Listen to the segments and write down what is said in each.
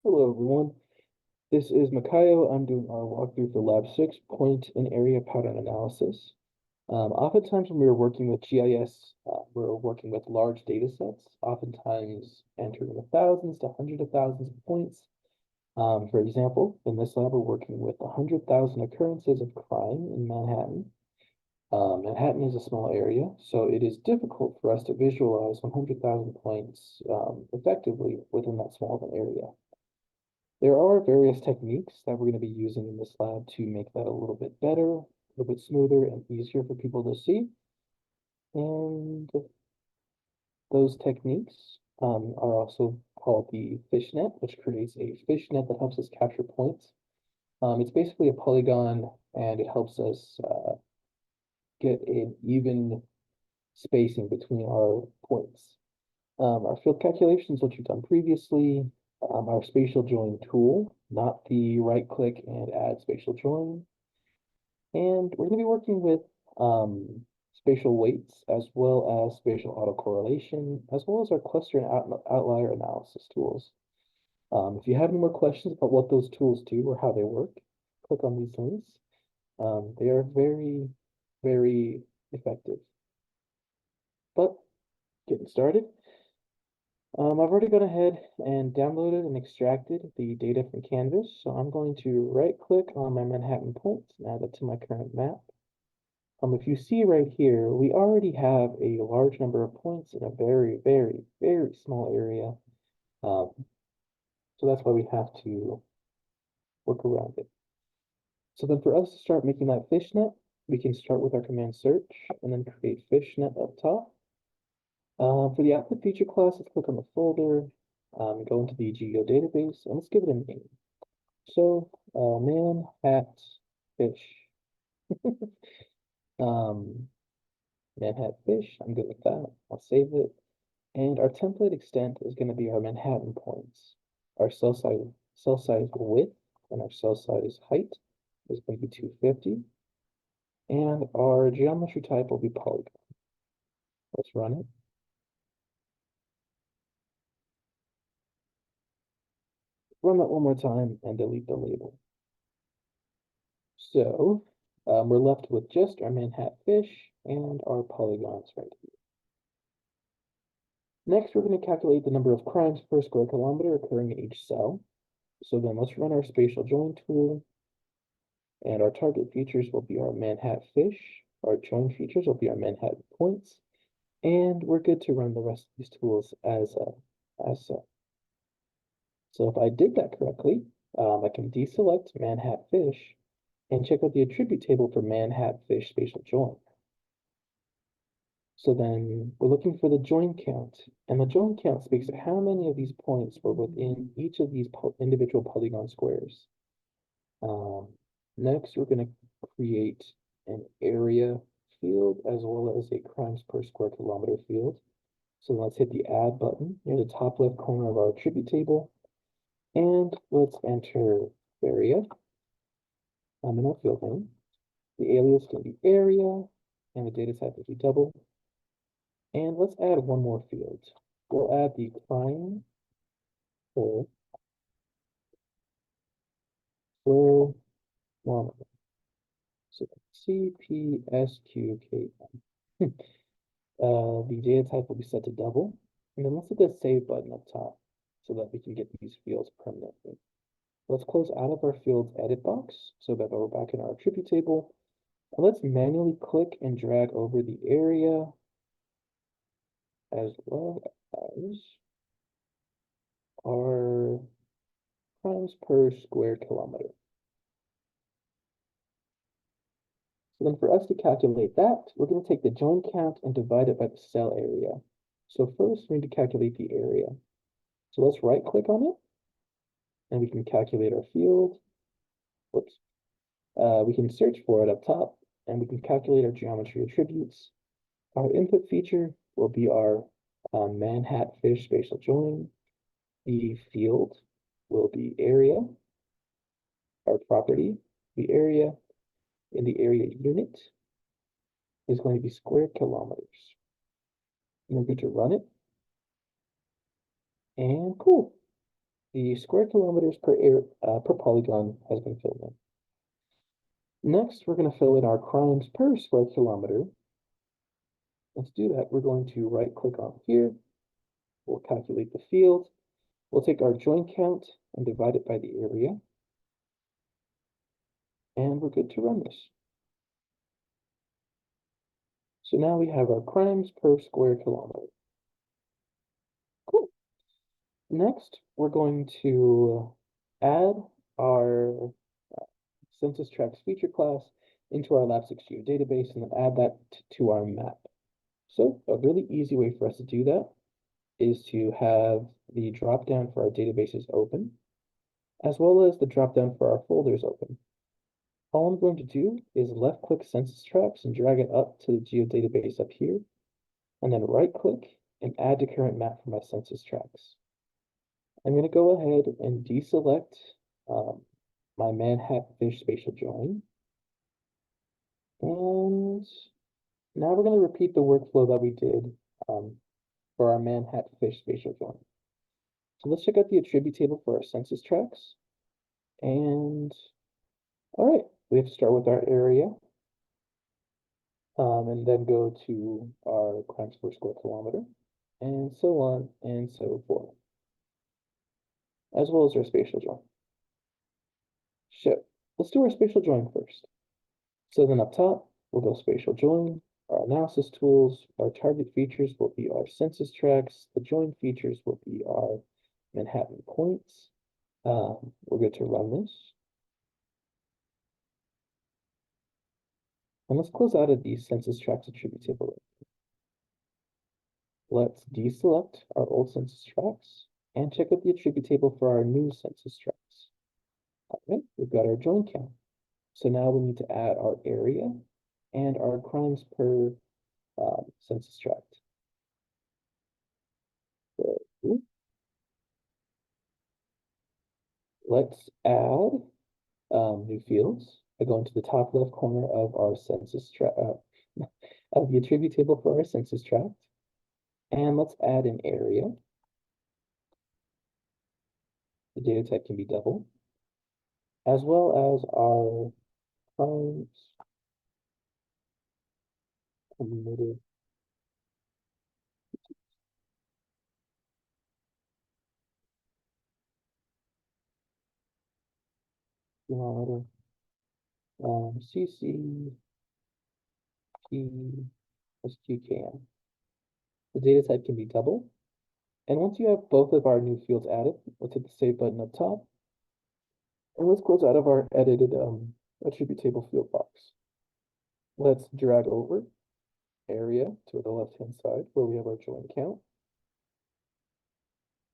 Hello, everyone. This is Makayo. I'm doing our walkthrough for Lab 6, Point and Area Pattern Analysis. Oftentimes when we're working with GIS, we're working with large data sets, oftentimes entering the thousands to hundreds of thousands of points. For example, in this lab, we're working with 100,000 occurrences of crime in Manhattan. Manhattan is a small area, so it is difficult for us to visualize 100,000 points effectively within that small of an area. There are various techniques that we're going to be using in this lab to make that a little bit better, a little bit smoother and easier for people to see. And those techniques are also called the fishnet, which creates a fishnet that helps us capture points. It's basically a polygon and it helps us get an even spacing between our points. Our field calculations, which we've done previously, our spatial join tool, not the right click and add spatial join. And we're going to be working with spatial weights as well as spatial autocorrelation, as well as our cluster and outlier analysis tools. If you have any more questions about what those tools do or how they work, click on these links. They are very, very effective. But getting started, I've already gone ahead and downloaded and extracted the data from Canvas. So I'm going to right click on my Manhattan point and add it to my current map. If you see right here, we already have a large number of points in a very, very, very small area. So that's why we have to work around it. So then for us to start making that fishnet, we can start with our command search and then create fishnet up top. For the output feature class, let's click on the folder, go into the Geo database, and let's give it a name. So, man, hat, fish. Man, hat, fish. I'm good with that. I'll save it. And our template extent is going to be our Manhattan points. Our cell size width and our cell size height is going to be 250. And our geometry type will be polygon. Let's run it. Run that one more time and delete the label. So we're left with just our Manhattan fish and our polygons right here. Next, we're going to calculate the number of crimes per square kilometer occurring in each cell. So then let's run our spatial join tool. And our target features will be our Manhattan fish. Our join features will be our Manhattan points. And we're good to run the rest of these tools as so. So if I did that correctly, I can deselect Manhattan fish and check out the attribute table for Manhattan fish spatial join. So then we're looking for the join count, and the join count speaks to how many of these points were within each of these individual polygon squares. Next, we're going to create an area field as well as a crimes per square kilometer field. So let's hit the add button near the top left corner of our attribute table, and let's enter area. In our field name. The alias can be area, and the data type will be double. And let's add one more field. We'll add the crime per square kilometer. So CPSQK. The data type will be set to double. And then let's hit the save button up top so that we can get these fields permanently. Let's close out of our fields edit box so that we're back in our attribute table. And let's manually click and drag over the area as well as our crimes per square kilometer. So then for us to calculate that, we're going to take the join count and divide it by the cell area. So first we need to calculate the area. So let's right click on it and we can calculate our field. Whoops. We can search for it up top and we can calculate our geometry attributes. Our input feature will be our Manhattan fish spatial join. The field will be area. Our property, the area, in the area unit is going to be square kilometers. And we're going to run it. And cool. The square kilometers per polygon has been filled in. Next, we're going to fill in our crimes per square kilometer. Let's do that. We're going to right click on here. We'll calculate the field. We'll take our join count and divide it by the area. And we're good to run this. So now we have our crimes per square kilometer. Cool. Next, we're going to add our census tracts feature class into our Lab 6 geodatabase and then add that to our map. So a really easy way for us to do that is to have the drop-down for our databases open, as well as the drop-down for our folders open. All I'm going to do is left-click census tracts and drag it up to the geodatabase up here, and then right-click and add to current map for my census tracts. I'm going to go ahead and deselect my Manhattan Fish spatial join. And now we're going to repeat the workflow that we did for our Manhattan Fish spatial join. So let's check out the attribute table for our census tracts. And all right, we have to start with our area and then go to our crimes per square kilometer and so on and so forth, as well as our spatial join. So let's do our spatial join first. So then up top, we'll go spatial join. Our analysis tools, our target features will be our census tracts. The join features will be our Manhattan points. We're good to run this. And let's close out of the census tracts attribute table. Let's deselect our old census tracts and check out the attribute table for our new census tracts. Okay, we've got our join count. So now we need to add our area and our crimes per census tract. So, let's add new fields. I go into the top left corner of our census tract of the attribute table for our census tract, and let's add an area. The data type can be double, as well as our crimes committed kilometer CC SQKM. The data type can be double. And once you have both of our new fields added, let's hit the save button up top. And let's close out of our edited attribute table field box. Let's drag over area to the left-hand side where we have our join count.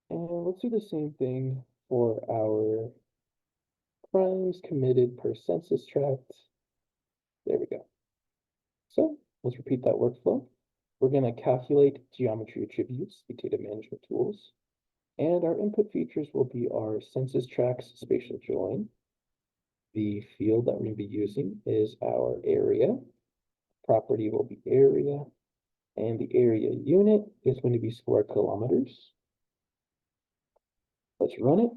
And let's do the same thing for our crimes committed per census tract. There we go. So let's repeat that workflow. We're going to calculate geometry attributes, the data management tools, and our input features will be our census tracts spatial join. The field that we're going to be using is our area. Property will be area, and the area unit is going to be square kilometers. Let's run it.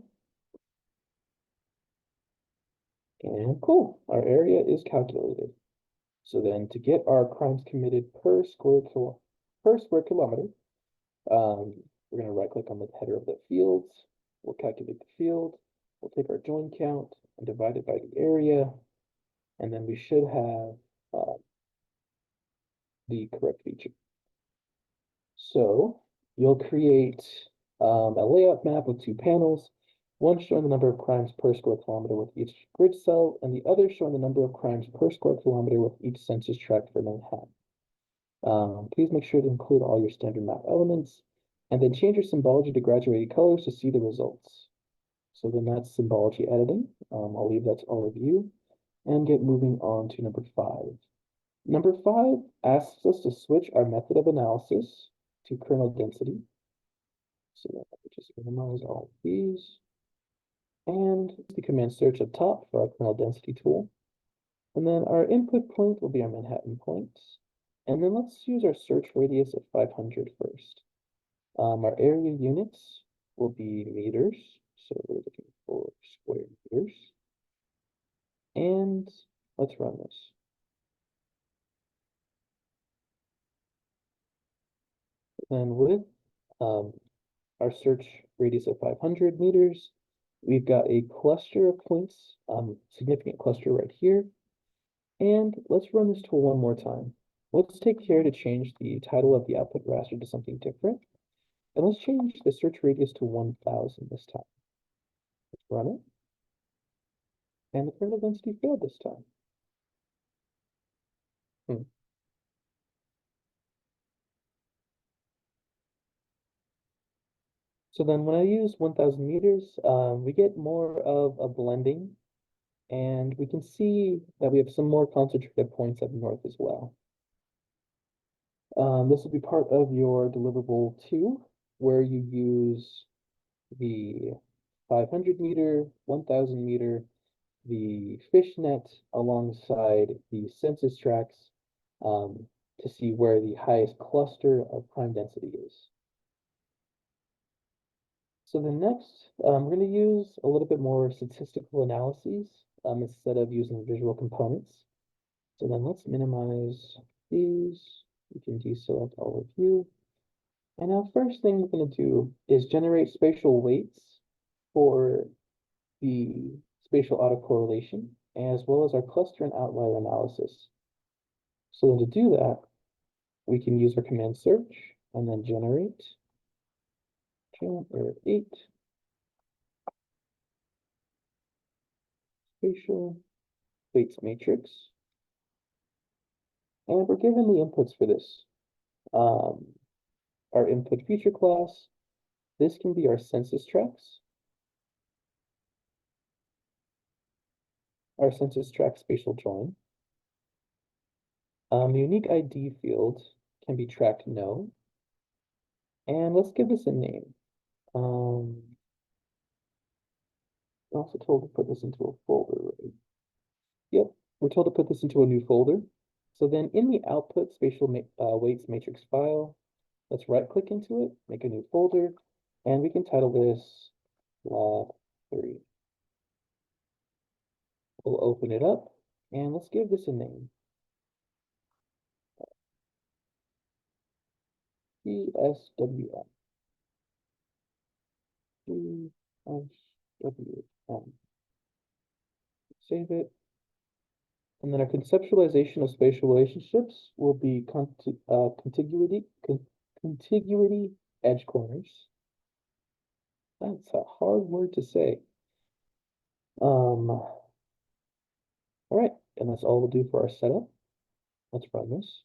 And cool, our area is calculated. So then to get our crimes committed per square kilometer, we're going to right click on the header of the fields. We'll calculate the field. We'll take our join count and divide it by the area. And then we should have the correct feature. So you'll create a layout map with two panels, one showing the number of crimes per square kilometer with each grid cell, and the other showing the number of crimes per square kilometer with each census tract for Manhattan. Please make sure to include all your standard map elements, and then change your symbology to graduated colors to see the results. So then that's symbology editing. I'll leave that to all of you, and get moving on to number 5. Number 5 asks us to switch our method of analysis to kernel density. So let me just minimize all of these. And the command search up top for our kernel density tool. And then our input point will be our Manhattan points. And then let's use our search radius of 500 first. Our area units will be meters. So we're looking for square meters. And let's run this. And with our search radius of 500 meters, we've got a cluster of points, significant cluster right here. And let's run this tool one more time. Let's take care to change the title of the output raster to something different. And let's change the search radius to 1000 this time. Let's run it. And the kernel density failed this time. So then when I use 1000 meters, we get more of a blending, and we can see that we have some more concentrated points up north as well. This will be part of your deliverable 2, where you use the 500 meter, 1000 meter, the fishnet alongside the census tracts to see where the highest cluster of prime density is. So then next, we're going to use a little bit more statistical analyses instead of using visual components. So then let's minimize these. We can deselect all of you. And now first thing we're going to do is generate spatial weights for the spatial autocorrelation, as well as our cluster and outlier analysis. So then to do that, we can use our command search and then generate 8 spatial weights matrix. And we're given the inputs for this. Our input feature class, this can be our census tracts. Our census tract spatial join. The unique ID field can be tract no. And let's give this a name. We're also told to put this into a folder, right? Yep, we're told to put this into a new folder. So then in the output spatial weights matrix file, let's right click into it, make a new folder, and we can title this lab3. We'll open it up and let's give this a name. PSWM. PSWM. Save it. And then our conceptualization of spatial relationships will be contiguity edge corners. That's a hard word to say. All right, and that's all we'll do for our setup. Let's run this.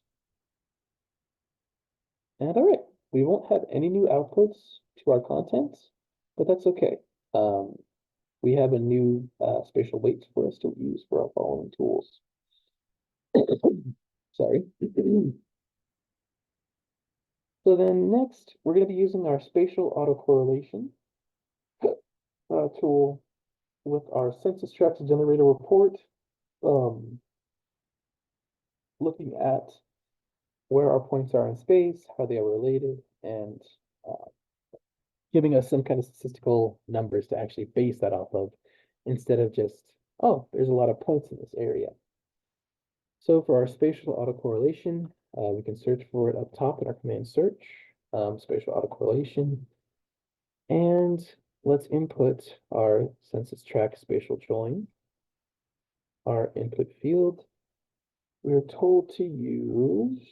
And all right, we won't have any new outputs to our contents, but that's okay. We have a new spatial weights for us to use for our following tools. Sorry. So then next, we're going to be using our spatial autocorrelation tool with our census tracts generator report, looking at where our points are in space, how they are related, and giving us some kind of statistical numbers to actually base that off of, instead of just, oh, there's a lot of points in this area. So for our spatial autocorrelation, we can search for it up top in our command search, spatial autocorrelation, and let's input our census tract spatial join, our input field. We're told to use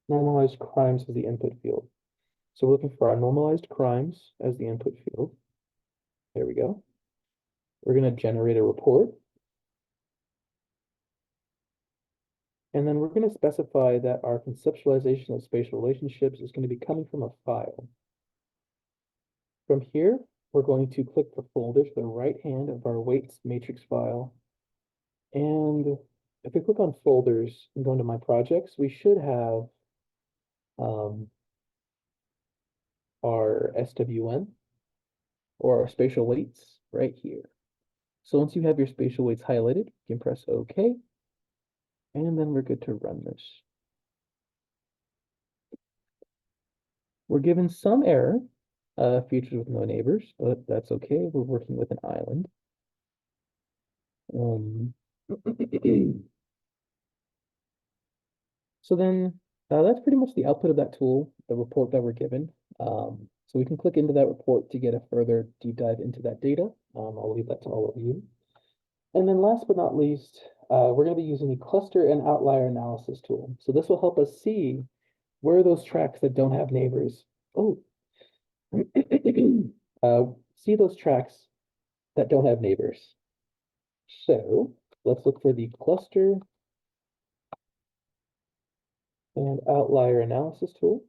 normalized crimes as the input field. So we're looking for our normalized crimes as the input field. There we go. We're going to generate a report. And then we're going to specify that our conceptualization of spatial relationships is going to be coming from a file. From here, we're going to click the folder to the right hand of our weights matrix file. And if we click on folders and go into my projects, we should have our SWM or our spatial weights right here. So once you have your spatial weights highlighted, you can press OK. And then we're good to run this. We're given some error, features with no neighbors, but that's okay. We're working with an island. So then that's pretty much the output of that tool, the report that we're given. So we can click into that report to get a further deep dive into that data. I'll leave that to all of you. And then last but not least, we're going to be using the cluster and outlier analysis tool. So this will help us see where are those tracks that don't have neighbors. Oh, see those tracks that don't have neighbors. So let's look for the cluster and outlier analysis tool.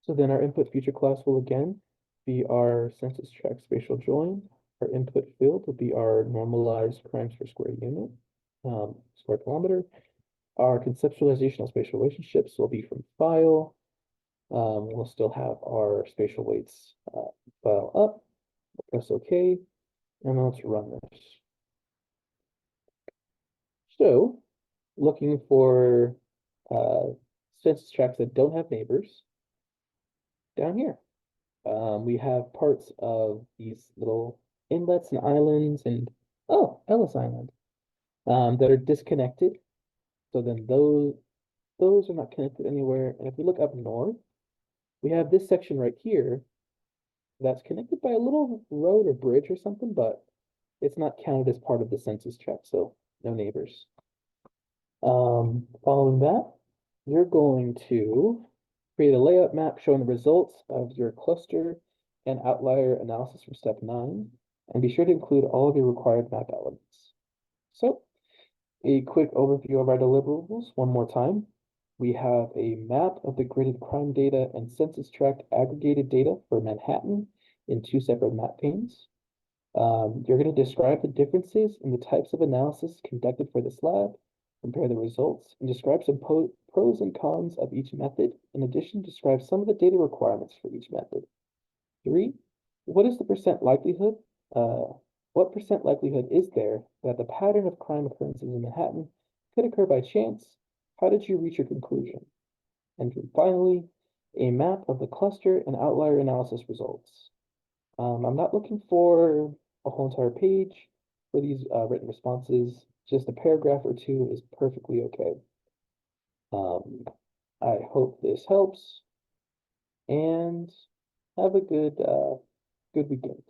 So then our input feature class will again be our census tract spatial join. Our input field will be our normalized crimes per square unit, square kilometer. Our conceptualization of spatial relationships will be from file. We'll still have our spatial weights file up. Press OK, and let's run this. So, looking for census tracts that don't have neighbors, down here. We have parts of these little inlets and islands and, oh, Ellis Island, that are disconnected. So then those are not connected anywhere. And if we look up north, we have this section right here that's connected by a little road or bridge or something, but it's not counted as part of the census tract, so no neighbors. Following that, you're going to create a layout map showing the results of your cluster and outlier analysis from step 9, and be sure to include all of your required map elements. So, a quick overview of our deliverables one more time. We have a map of the gridded crime data and census tract aggregated data for Manhattan in 2 separate map panes. You're going to describe the differences in the types of analysis conducted for this lab, compare the results, and describe some pros and cons of each method. In addition, describe some of the data requirements for each method. 3, what is the percent likelihood? What percent likelihood is there that the pattern of crime occurrences in Manhattan could occur by chance? How did you reach your conclusion? And finally, a map of the cluster and outlier analysis results. I'm not looking for a whole entire page for these written responses. Just a paragraph or two is perfectly okay. I hope this helps, and have a good weekend.